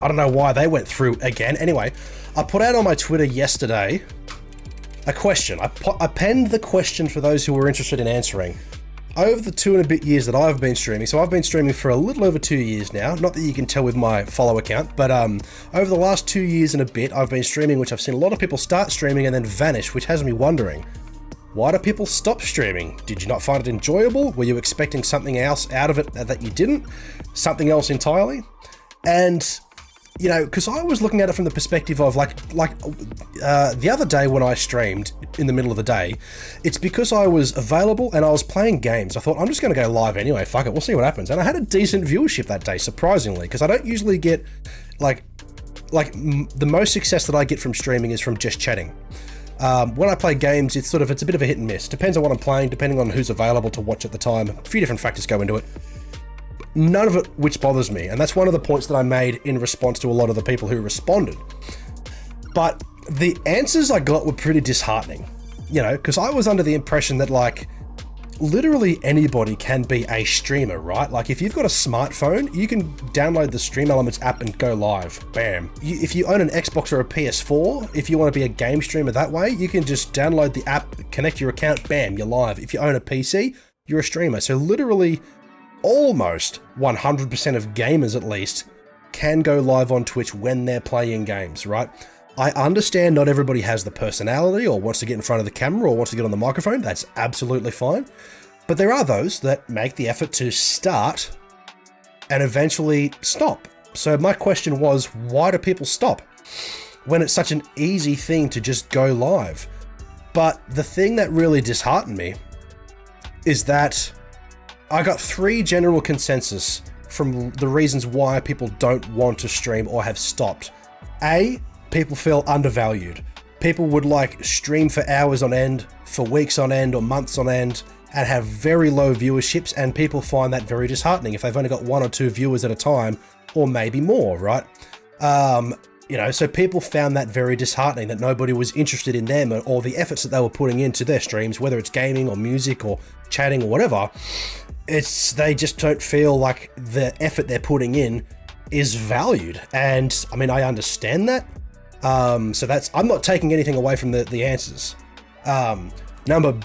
I don't know why they went through again. Anyway, I put out on my Twitter yesterday a question. I penned the question for those who were interested in answering. Over the 2 and a bit years that I've been streaming, so I've been streaming for a little over 2 years now, not that you can tell with my follower count, but over the last 2 years and a bit, I've been streaming, which I've seen a lot of people start streaming and then vanish, which has me wondering, why do people stop streaming? Did you not find it enjoyable? Were you expecting something else out of it that you didn't? Something else entirely? And you know, because I was looking at it from the perspective of the other day when I streamed in the middle of the day, it's because I was available and I was playing games. I thought, I'm just going to go live anyway, fuck it, we'll see what happens. And I had a decent viewership that day, surprisingly, because I don't usually get, the most success that I get from streaming is from just chatting. When I play games, it's a bit of a hit and miss. Depends on what I'm playing, depending on who's available to watch at the time. A few different factors go into it. None of it which bothers me, and that's one of the points that I made in response to a lot of the people who responded. But the answers I got were pretty disheartening, you know, because I was under the impression that, like, literally anybody can be a streamer, right? Like, if you've got a smartphone, you can download the Stream Elements app and go live. Bam. If you own an Xbox or a PS4, if you want to be a game streamer that way, you can just download the app, connect your account, bam, you're live. If you own a PC, you're a streamer. So literally almost 100% of gamers, at least, can go live on Twitch when they're playing games, right? I understand not everybody has the personality or wants to get in front of the camera or wants to get on the microphone. That's absolutely fine. But there are those that make the effort to start and eventually stop. So my question was, why do people stop when it's such an easy thing to just go live? But the thing that really disheartened me is that I got 3 general consensus from the reasons why people don't want to stream or have stopped. A, people feel undervalued. People would stream for hours on end, for weeks on end or months on end, and have very low viewerships, and people find that very disheartening if they've only got 1 or 2 viewers at a time, or maybe more, right? You know, so people found that very disheartening, that nobody was interested in them or the efforts that they were putting into their streams, whether it's gaming or music or chatting or whatever. They just don't feel like the effort they're putting in is valued. And I mean, I understand that. So I'm not taking anything away from the answers. Number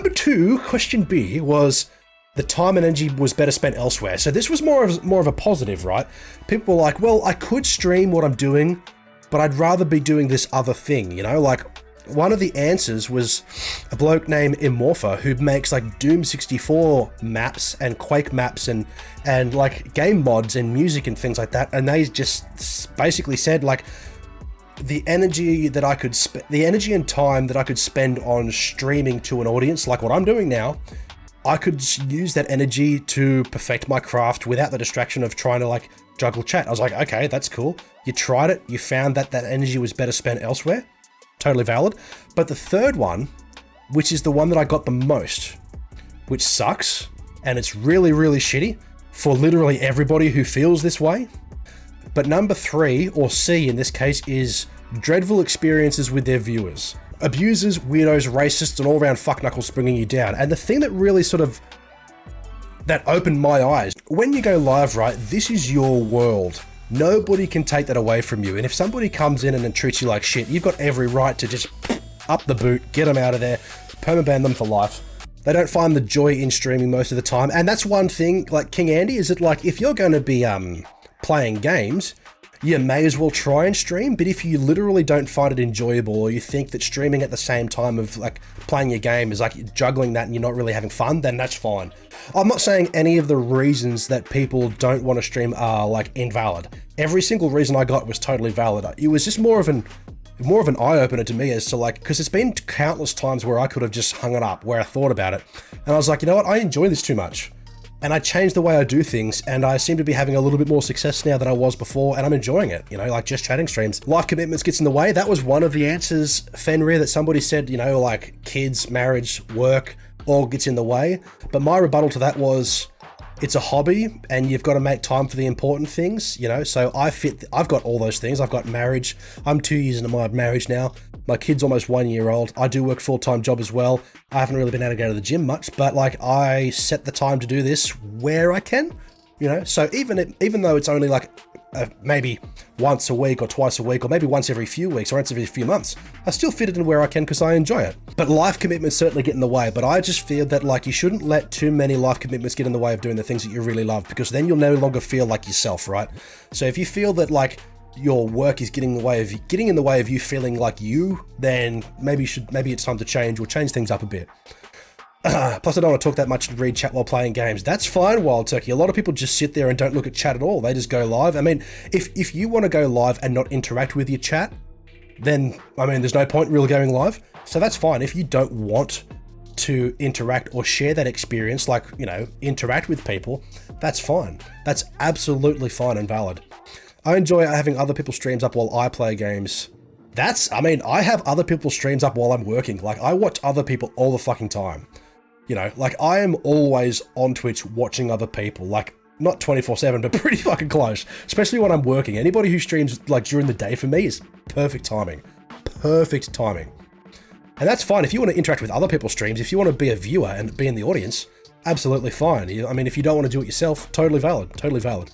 2, question B, was the time and energy was better spent elsewhere. So this was more of a positive, right? People were like, well, I could stream what I'm doing, but I'd rather be doing this other thing, you know? Like, one of the answers was a bloke named Immorpha who makes Doom 64 maps and Quake maps and game mods and music and things like that. And they just basically said, the energy and time that I could spend on streaming to an audience, like what I'm doing now, I could use that energy to perfect my craft without the distraction of trying to juggle chat. I was like, okay, that's cool. You tried it. You found that energy was better spent elsewhere. Totally valid. But the third one, which is the one that I got the most, which sucks, and it's really, really shitty for literally everybody who feels this way. But number 3, or C in this case, is dreadful experiences with their viewers. Abusers, weirdos, racists, and all-around fuckknuckles bringing you down. And the thing that really that opened my eyes, when you go live, right, this is your world. Nobody can take that away from you. And if somebody comes in and treats you like shit, you've got every right to just up the boot, get them out of there, permaban them for life. They don't find the joy in streaming most of the time. And that's one thing, like King Andy, is that if you're going to be playing games, you may as well try and stream. But if you literally don't find it enjoyable, or you think that streaming at the same time of playing your game is juggling that and you're not really having fun, then that's fine. I'm not saying any of the reasons that people don't want to stream are invalid. Every single reason I got was totally valid. It was just more of an eye-opener to me as to because it's been countless times where I could have just hung it up, where I thought about it. And I was like, you know what, I enjoy this too much. And I changed the way I do things, and I seem to be having a little bit more success now than I was before, and I'm enjoying it, you know, just chatting streams. Life commitments gets in the way. That was one of the answers, Fenrir, that somebody said, you know, kids, marriage, work, all gets in the way. But my rebuttal to that was, it's a hobby, and you've got to make time for the important things, you know? So I've got all those things. I've got marriage. I'm 2 years into my marriage now. My kid's almost 1 year old. I do work full-time job as well. I haven't really been able to go to the gym much, but I set the time to do this where I can. you know? So even though it's only like maybe once a week or twice a week, or maybe once every few weeks or once every few months, I still fit it in where I can because I enjoy it. But life commitments certainly get in the way. But I just feel that like you shouldn't let too many life commitments get in the way of doing the things that you really love, because then you'll no longer feel like yourself, right? So if you feel that like your work is getting in the way of you feeling like you, then maybe it's time to change or change things up a bit. Plus, I don't want to talk that much and read chat while playing games. That's fine, Wild Turkey. A lot of people just sit there and don't look at chat at all. They just go live. I mean, if you want to go live and not interact with your chat, then, I mean, there's no point really going live. So that's fine. If you don't want to interact or share that experience, like, you know, interact with people, that's fine. That's absolutely fine and valid. I enjoy having other people's streams up while I play games. I have other people's streams up while I'm working. Like, I watch other people all the fucking time. You know, like I am always on Twitch watching other people, like not 24/7, but pretty fucking close, especially when I'm working. Anybody who streams like during the day for me is perfect timing. Perfect timing. And that's fine. If you want to interact with other people's streams, if you want to be a viewer and be in the audience, absolutely fine. I mean, if you don't want to do it yourself, totally valid, totally valid.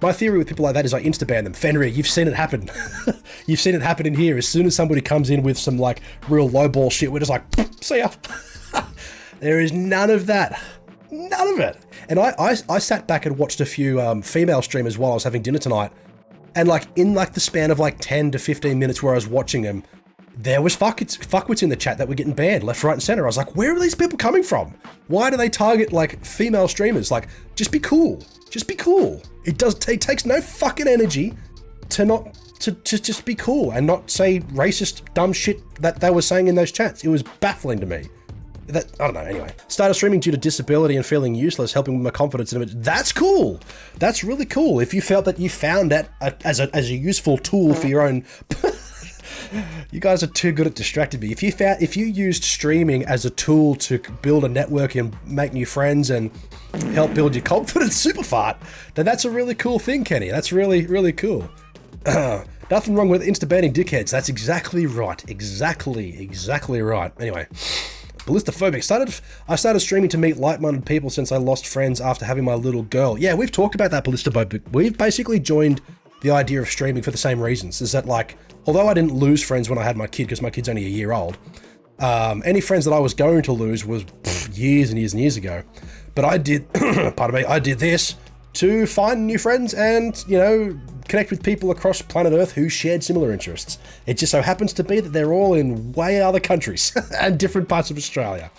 My theory with people like that is I insta-ban them. Fenrir, you've seen it happen. You've seen it happen in here. As soon as somebody comes in with some like real lowball shit, we're just like, see ya. There is none of that. None of it. And I sat back and watched a few female streamers while I was having dinner tonight. And like in like the span of like 10 to 15 minutes where I was watching them, there was fuckwits in the chat that were getting banned left, right, and center. I was like, where are these people coming from? Why do they target like female streamers? Like, just be cool. Just be cool. It takes no fucking energy to just be cool and not say racist dumb shit that they were saying in those chats. It was baffling to me. I don't know, anyway. Started streaming due to disability and feeling useless, helping with my confidence in it. That's cool. That's really cool. If you felt that you found that as a useful tool for your own... You guys are too good at distracting me. If you used streaming as a tool to build a network and make new friends and help build your confidence super fart, then that's a really cool thing, Kenny. That's really, really cool. Nothing wrong with insta-banning dickheads. That's exactly right. Exactly right. Anyway. DylboFPS. I started streaming to meet like-minded people since I lost friends after having my little girl. Yeah, we've talked about that, DylboFPS. We've basically joined the idea of streaming for the same reasons. Is that like, although I didn't lose friends when I had my kid, because my kid's only a year old, any friends that I was going to lose was years and years and years ago. But I did, pardon me, I did this to find new friends and, you know, connect with people across planet Earth who shared similar interests. It just so happens to be that they're all in way other countries and different parts of Australia.